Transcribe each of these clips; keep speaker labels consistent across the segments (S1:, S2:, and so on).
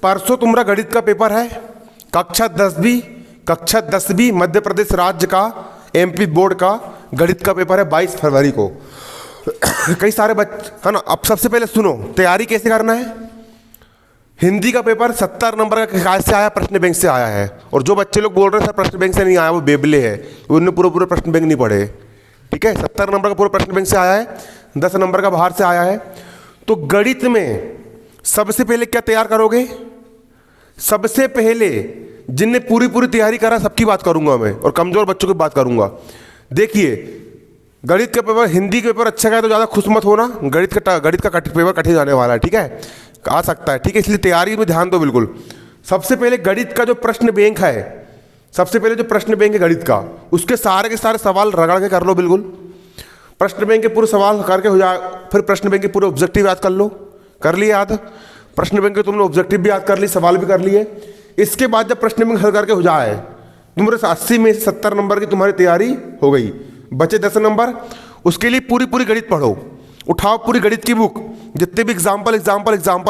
S1: परसों तुम्हारा गणित का पेपर है, कक्षा 10वीं मध्य प्रदेश राज्य का एमपी बोर्ड का गणित का पेपर है 22 फरवरी को। कई सारे बच्चे है ना। अब सबसे पहले सुनो तैयारी कैसे करना है। हिंदी का पेपर 70 नंबर का कहाँ से आया, प्रश्न बैंक से आया है। और जो बच्चे लोग बोल रहे हैं सर प्रश्न बैंक से नहीं आया, वो बेबले है, उन्होंने पूरे प्रश्न बैंक नहीं पढ़े। ठीक है, 70 नंबर का पूरा प्रश्न बैंक से आया है, 10 नंबर का बाहर से आया है। तो गणित में सबसे पहले क्या तैयार करोगे। सबसे पहले जिनने पूरी तैयारी करा सबकी बात करूंगा मैं, और कमजोर बच्चों की बात करूंगा। देखिए गणित का पेपर, हिंदी का पेपर अच्छा गया तो ज़्यादा खुश मत होना, गणित का पेपर कठिन जाने वाला है। ठीक है, आ सकता है। ठीक है, इसलिए तैयारी में ध्यान दो बिल्कुल। सबसे पहले गणित का जो प्रश्न बैंक है, सबसे पहले जो प्रश्न बैंक है गणित का, उसके सारे के सारे सवाल रगड़ के कर लो बिल्कुल। प्रश्न बैंक के पूरे सवाल करके हो जाए, फिर प्रश्न बैंक के पूरे ऑब्जेक्टिव याद कर लो। कर लिए याद, प्रश्न बैंक के तुमने ऑब्जेक्टिव भी याद कर ली, सवाल भी कर लिए। इसके बाद जब प्रश्न बैंक हल करके हो जाए, तुम्हारे 80 में 70 नंबर की तुम्हारी तैयारी हो गई, बचे 10 नंबर। उसके लिए पूरी गणित पढ़ो, उठाओ पूरी गणित की बुक, जितने भी एग्जाम्पल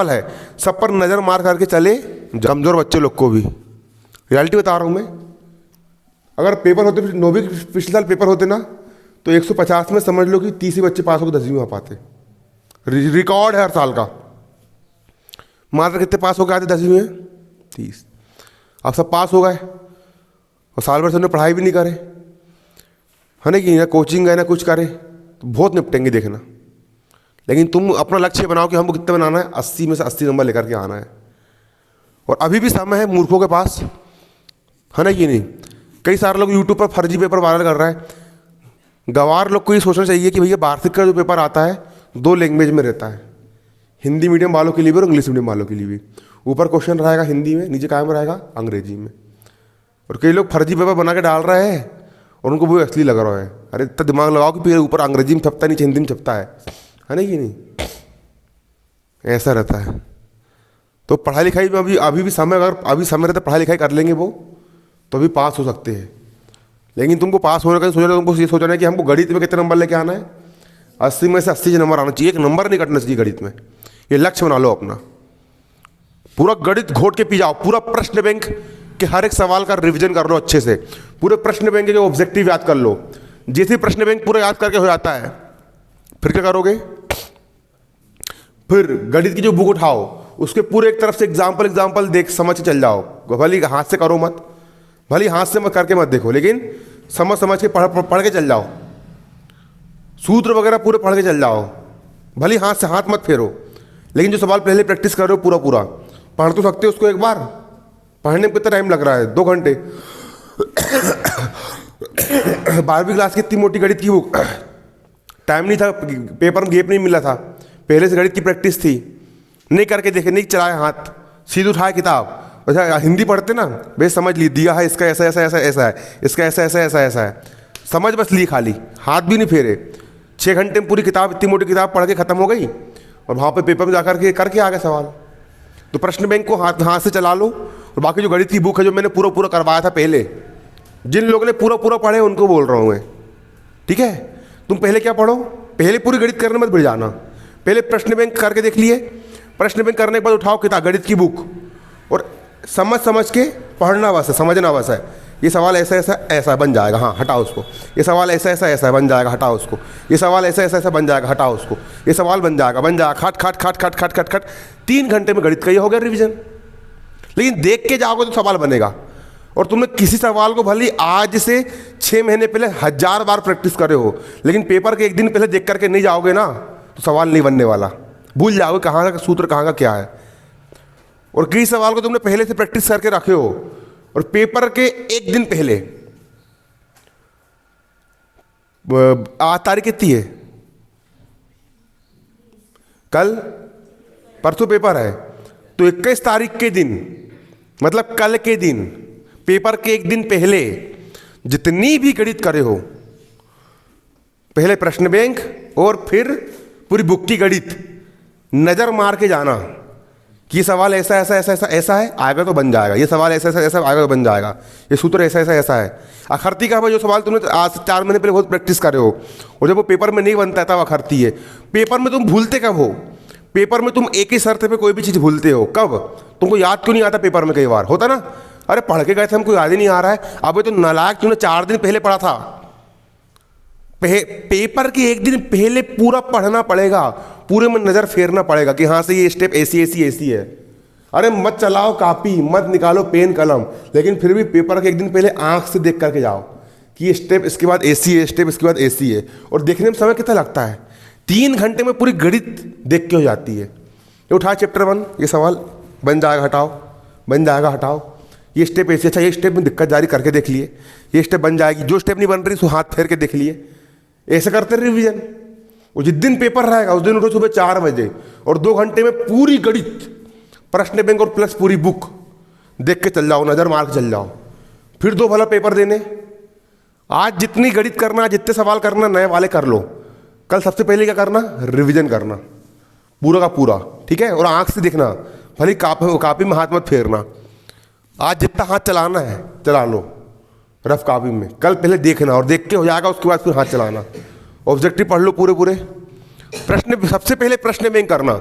S1: है सब पर नज़र मार करके चले। कमजोर बच्चे लोग को भी रियलिटी बता रहा हूँ मैं। अगर पेपर होते 9वीं पिछले साल पेपर होते ना, तो 150 में समझ लो कि 30 ही बच्चे पास होकर 10वीं में आ पाते। रिकॉर्ड है हर साल का। मात्र कितने पास हो गए आते 10वीं में? 30। अब सब पास हो गए और साल भर से उन्हें पढ़ाई भी नहीं करे, है ना, कि ना कोचिंग गए ना कुछ करे, तो बहुत निपटेंगे देखना। लेकिन तुम अपना लक्ष्य बनाओ कि हमको कितने बनाना है, 80 में से 80 नंबर लेकर के आना है। और अभी भी समय है मूर्खों के पास, है ना कि नहीं। कई सारे लोग यूट्यूब पर फर्जी पेपर वायरल कर रहे हैं। गंवार लोग को ये सोचना चाहिए कि भैया वार्षिक का जो पेपर आता है 2 लैंग्वेज में रहता है, हिंदी मीडियम वालों के लिए भी और इंग्लिश मीडियम वालों के लिए भी। ऊपर क्वेश्चन रहेगा हिंदी में, नीचे कायम रहेगा अंग्रेजी में। और कई लोग फर्जी पेपर बना के डाल रहे हैं और उनको वो असली लग रहा है। अरे इतना दिमाग लगाओ कि फिर ऊपर अंग्रेजी में छपता, नीचे हिंदी में छपता है ना कि नहीं, ऐसा रहता है। तो पढ़ाई लिखाई में अभी भी समय, अगर अभी समय रहता पढ़ाई लिखाई कर लेंगे वो, तो अभी पास हो सकते हैं। लेकिन तुमको पास होने का सोचना, तुमको ये सोचना है कि हमको गणित में कितने नंबर लेके आना है, 80 में से 80 नंबर आना चाहिए, 1 नंबर नहीं कटना चाहिए गणित में। ये लक्ष्य बना लो अपना। पूरा गणित घोट के पी जाओ, पूरा प्रश्न बैंक के हर एक सवाल का रिवीजन कर लो अच्छे से, पूरे प्रश्न बैंक के जो ऑब्जेक्टिव याद कर लो। जैसे प्रश्न बैंक पूरा याद करके हो जाता है, फिर क्या करोगे, फिर गणित की जो बुक उठाओ, उसके पूरे एक तरफ से एग्जाम्पल देख समझ के चल जाओ। भले हाथ से करो मत, भले हाथ से मत करके मत देखो, लेकिन समझ के पढ़ के चल जाओ। सूत्र वगैरह पूरे पढ़ के चल जाओ, भले हाथ से हाथ मत फेरो, लेकिन जो सवाल पहले प्रैक्टिस कर रहे हो पूरा पढ़ तो सकते हो उसको। एक बार पढ़ने में कितना टाइम लग रहा है, 2 घंटे। 12वीं क्लास की इतनी मोटी गणित की बुक, टाइम नहीं था, पेपर में गैप नहीं मिला था, पहले से गणित की प्रैक्टिस थी, नहीं करके देखे, नहीं चलाया हाथ, सीधे उठाया किताब। अच्छा हिंदी पढ़ते ना, बस समझ ली, दिया है इसका ऐसा है, इसका ऐसा है, समझ बस ली, खाली हाथ भी नहीं फेरे। 6 घंटे में पूरी किताब, इतनी मोटी किताब पढ़ के खत्म हो गई, और वहाँ पे पेपर में जाकर के करके आ गए सवाल। तो प्रश्न बैंक को हाथ से चला लो। और बाकी जो गणित की बुक है जो मैंने पूरा करवाया था पहले, जिन लोगों ने पूरा पढ़े उनको बोल रहा हूँ मैं। ठीक है, तुम पहले क्या पढ़ो, पहले पूरी गणित करने मत भिड़ जाना, पहले प्रश्न बैंक करके देख लिए। प्रश्न बैंक करने के बाद उठाओ किताब गणित की बुक, और समझ के पढ़ना बस है, समझना बस है। ये सवाल ऐसा बन जाएगा, हाँ हटाओ उसको। ये सवाल ऐसा बन जाएगा, हटाओ उसको। ये सवाल ऐसा बन जाएगा, हटाओ उसको। ये सवाल बन जाएगा, खट 3 घंटे में गणित का ये हो गया रिवीजन। लेकिन देख के जाओगे तो सवाल बनेगा। और तुमने किसी सवाल को भले आज से 6 महीने पहले 1000 बार प्रैक्टिस करे हो, लेकिन पेपर के 1 दिन पहले देख करके नहीं जाओगे ना, तो सवाल नहीं बनने वाला। भूल जाओगे कहाँ का सूत्र कहाँ का क्या है। और कई सवाल को तुमने पहले से प्रैक्टिस करके रखे हो, और पेपर के 1 दिन पहले, आज तारीख कितनी है, कल परसों पेपर है, तो 21 तारीख के दिन, मतलब कल के दिन, पेपर के 1 दिन पहले जितनी भी गणित करे हो, पहले प्रश्न बैंक और फिर पूरी बुक की गणित नजर मार के जाना कि ये सवाल ऐसा है, आएगा तो बन जाएगा। ये सवाल ऐसा आएगा तो बन जाएगा। ये सूत्र ऐसा है। अखरती का जो सवाल तुमने आज से 4 महीने पहले बहुत प्रैक्टिस करे हो, और जब वो पेपर में नहीं बनता है तब अखरती है। पेपर में तुम भूलते कब हो, पेपर में तुम एक ही शर्त पे कोई भी चीज़ भूलते हो, कब? तुमको याद क्यों नहीं आता पेपर में? कई बार होता ना, अरे पढ़ के गए थे हमको याद ही नहीं आ रहा है। अबे तो नालायक, तूने 4 दिन पहले पढ़ा था। पेपर के एक दिन पहले पूरा पढ़ना पड़ेगा, पूरे में नज़र फेरना पड़ेगा कि हाँ से ये स्टेप ऐसी ऐसी ऐसी है। अरे मत चलाओ कापी, मत निकालो पेन कलम, लेकिन फिर भी पेपर के एक दिन पहले आंख से देख करके जाओ कि ये स्टेप इसके बाद ऐसी है, स्टेप इसके बाद ऐसी है। और देखने में समय कितना लगता है? 3 घंटे में पूरी गणित देख के हो जाती है। ये उठा चैप्टर 1, ये सवाल बन जाएगा हटाओ, बन जाएगा हटाओ, ये स्टेप ऐसे, अच्छा ये स्टेप में दिक्कत जारी करके देख लिए, ये स्टेप बन जाएगी, जो स्टेप नहीं बन रही उसको हाथ फेर के देख लिए। ऐसे करते रिवीजन। और जिस दिन पेपर रहेगा उस दिन उठो सुबह 4 बजे और 2 घंटे में पूरी गणित, प्रश्न बैंक और प्लस पूरी बुक देख के चल जाओ, नज़र मार के चल जाओ। फिर 2 भला पेपर देने। आज जितनी गणित करना, जितने सवाल करना नए वाले कर लो। कल सबसे पहले क्या करना? रिवीजन करना पूरा का पूरा, ठीक है? और आंख से देखना, भले कापी में हाथ मत फेरना। आज जितना हाथ चलाना है चला लो रफ कापी में, कल पहले देखना और देख के हो जाएगा, उसके बाद फिर हाथ चलाना। ऑब्जेक्टिव पढ़ लो पूरे पूरे। प्रश्न सबसे पहले प्रश्न बैंक करना,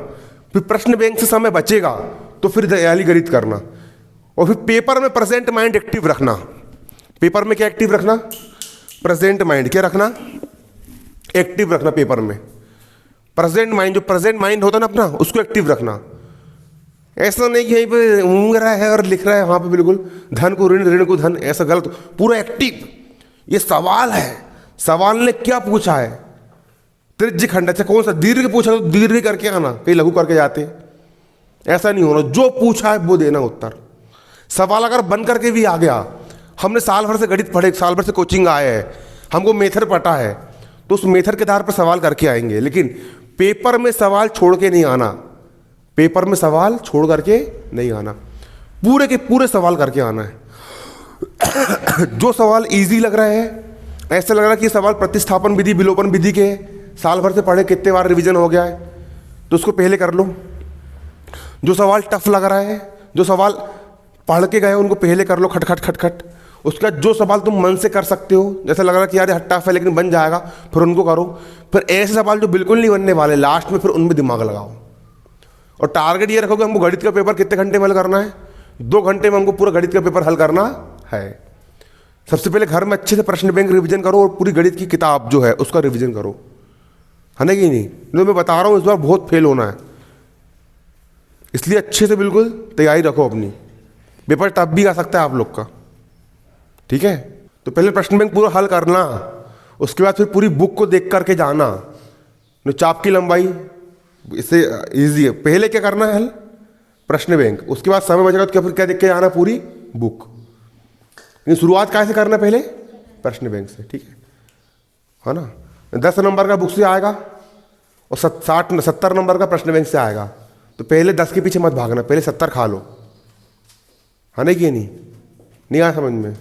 S1: फिर प्रश्न बैंक से समय बचेगा तो फिर दयाली गणित करना। और फिर पेपर में प्रेजेंट माइंड एक्टिव रखना। पेपर में क्या एक्टिव रखना? प्रेजेंट माइंड क्या रखना? एक्टिव रखना पेपर में। प्रेजेंट माइंड, जो प्रेजेंट माइंड होता है ना अपना, उसको एक्टिव रखना। ऐसा नहीं कि यहीं पे ऊँग रहा है और लिख रहा है वहाँ पे बिल्कुल धन को ऋण, ऋण को धन, ऐसा गलत। पूरा एक्टिव। ये सवाल है, सवाल ने क्या पूछा है? त्रिज्य खंड, अच्छा कौन सा दीर्घ पूछा तो दीर्घ करके आना, कहीं लघु करके जाते। ऐसा नहीं होना, जो पूछा है वो देना उत्तर। सवाल अगर बन करके भी आ गया, हमने साल भर से गणित पढ़े, साल भर से कोचिंग आए हैं, हमको मेथड पता है, तो उस मेथड के आधार पर सवाल करके आएंगे। लेकिन पेपर में सवाल छोड़ के नहीं आना, पेपर में सवाल छोड़ करके नहीं आना, पूरे के पूरे सवाल करके आना है। जो सवाल इजी लग रहा है, ऐसा लग रहा है कि सवाल प्रतिस्थापन विधि, विलोपन विधि के साल भर से पढ़े, कितने बार रिवीजन हो गया है, तो उसको पहले कर लो। जो सवाल टफ लग रहा है, जो सवाल पढ़ के गए उनको पहले कर लो, खटखट खटखट। उसका जो सवाल तुम मन से कर सकते हो, जैसा लग रहा है कि यार टफ है लेकिन बन जाएगा, फिर उनको करो। फिर ऐसे सवाल जो बिल्कुल नहीं बनने वाले, लास्ट में फिर उनमें दिमाग लगाओ। और टारगेट ये रखो कि हमको गणित का पेपर कितने घंटे में हल करना है? 2 घंटे में हमको पूरा गणित का पेपर हल करना है। सबसे पहले घर में अच्छे से प्रश्न बैंक रिवीजन करो और पूरी गणित की किताब जो है उसका रिवीजन करो, है ना कि नहीं? जो मैं बता रहा हूँ इस बार बहुत फेल होना है, इसलिए अच्छे से बिल्कुल तैयारी रखो अपनी। पेपर टफ भी आ सकता है आप लोग का, ठीक है? तो पहले प्रश्न बैंक पूरा हल करना, उसके बाद फिर पूरी बुक को देख करके जाना। चाप की लंबाई इससे ईजी है। पहले क्या करना है? हल प्रश्न बैंक, उसके बाद समय बचेगा तो फिर क्या देख के आना? पूरी बुक। लेकिन शुरुआत कैसे करना? पहले प्रश्न बैंक से, ठीक है ना? 10 नंबर का बुक से आएगा और 70 नंबर का प्रश्न बैंक से आएगा, तो पहले 10 के पीछे मत भागना, पहले 70 खा लो, है ना कि नहीं आया समझ में?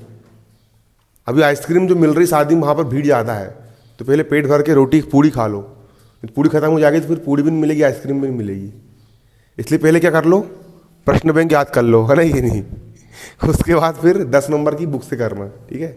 S1: अभी आइसक्रीम जो मिल रही शादी में, वहाँ पर भीड़ ज़्यादा है, तो पहले पेट भर के रोटी पूड़ी खा लो। पूड़ी खत्म हो जाएगी तो फिर पूड़ी भी नहीं मिलेगी, आइसक्रीम भी नहीं मिलेगी। इसलिए पहले क्या कर लो? प्रश्न बैंक याद कर लो, है ना कि नहीं? उसके बाद फिर 10 नंबर की बुक से करना, ठीक है?